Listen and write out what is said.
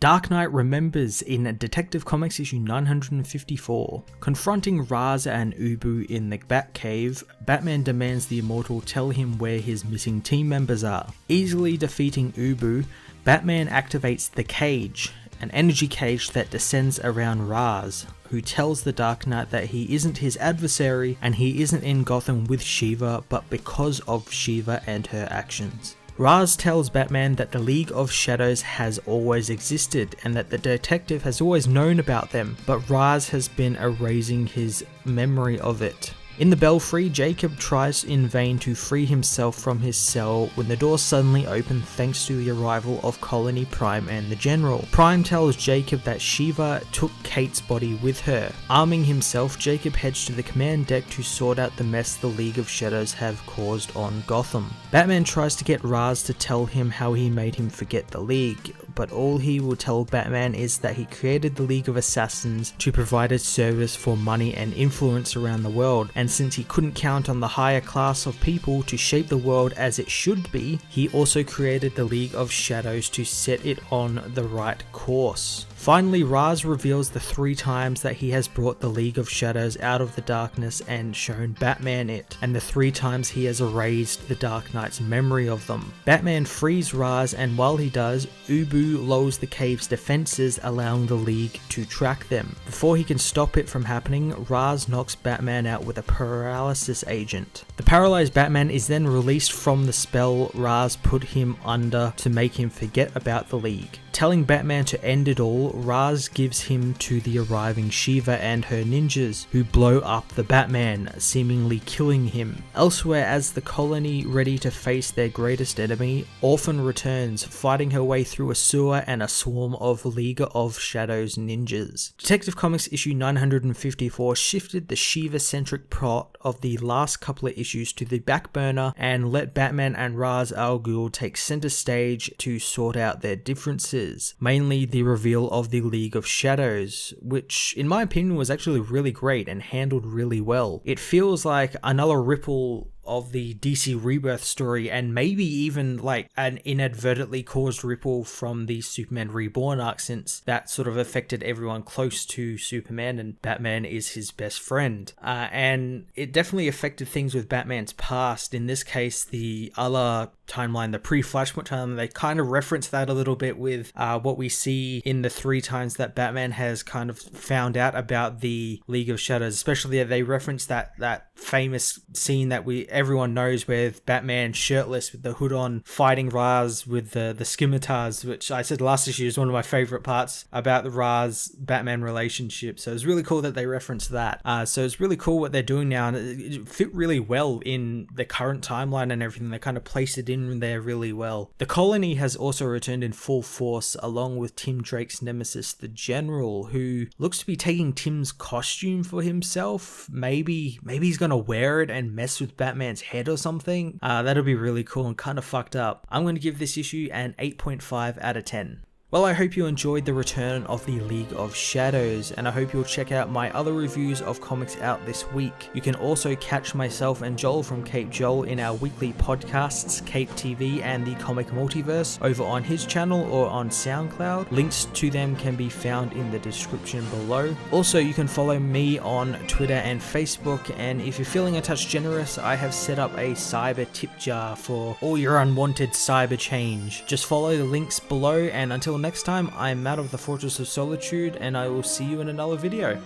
Dark Knight remembers in Detective Comics issue 954. Confronting Ra's and Ubu in the Batcave, Batman demands the Immortal tell him where his missing team members are. Easily defeating Ubu, Batman activates the Cage, an energy cage that descends around Ra's, who tells the Dark Knight that he isn't his adversary and he isn't in Gotham with Shiva, but because of Shiva and her actions. Ra's tells Batman that the League of Shadows has always existed and that the detective has always known about them, but Ra's has been erasing his memory of it. In the Belfry, Jacob tries in vain to free himself from his cell when the door suddenly opens thanks to the arrival of Colony, Prime and the General. Prime tells Jacob that Shiva took Kate's body with her. Arming himself, Jacob heads to the command deck to sort out the mess the League of Shadows have caused on Gotham. Batman tries to get Ra's to tell him how he made him forget the League, but all he will tell Batman is that he created the League of Assassins to provide a service for money and influence around the world, and since he couldn't count on the higher class of people to shape the world as it should be, he also created the League of Shadows to set it on the right course. Finally, Ra's reveals the 3 times that he has brought the League of Shadows out of the darkness and shown Batman it, and the 3 times he has erased the Dark Knight's memory of them. Batman frees Ra's, and while he does, Ubu lowers the cave's defenses, allowing the League to track them. Before he can stop it from happening, Ra's knocks Batman out with a paralysis agent. The paralyzed Batman is then released from the spell Ra's put him under to make him forget about the League. Telling Batman to end it all, Ra's gives him to the arriving Shiva and her ninjas, who blow up the Batman, seemingly killing him. Elsewhere, as the Colony ready to face their greatest enemy, Orphan returns, fighting her way through a sewer and a swarm of League of Shadows ninjas. Detective Comics issue 954 shifted the Shiva-centric plot of the last couple of issues to the back burner and let Batman and Ra's al Ghul take center stage to sort out their differences. Mainly the reveal of the League of Shadows, which in my opinion was actually really great and handled really well. It feels like another ripple of the DC Rebirth story, and maybe even like an inadvertently caused ripple from the Superman Reborn arc, since that sort of affected everyone close to Superman and Batman is his best friend. And it definitely affected things with Batman's past. In this case, the other timeline, the pre-Flashpoint timeline, they kind of reference that a little bit with what we see in the 3 times that Batman has kind of found out about the League of Shadows. Especially they reference that famous scene that everyone knows with Batman shirtless with the hood on fighting Ra's with the scimitars, which I said last issue is one of my favorite parts about the Ra's Batman relationship. So it's really cool that they reference that. So it's really cool what they're doing now, and it fit really well in the current timeline and everything. They kind of placed it in there really well. The Colony has also returned in full force along with Tim Drake's nemesis, the General, who looks to be taking Tim's costume for himself. Maybe he's gonna wear it and mess with Batman's head or something. That'll be really cool and kind of fucked up. I'm going to give this issue an 8.5 out of 10. Well, I hope you enjoyed the return of the League of Shadows, and I hope you'll check out my other reviews of comics out this week. You can also catch myself and Joel from Cape Joel in our weekly podcasts, Cape TV and the Comic Multiverse, over on his channel or on SoundCloud. Links to them can be found in the description below. Also, you can follow me on Twitter and Facebook, and if you're feeling a touch generous, I have set up a cyber tip jar for all your unwanted cyber change. Just follow the links below, and until next time, I'm Matt of the Fortress of Solitude, and I will see you in another video.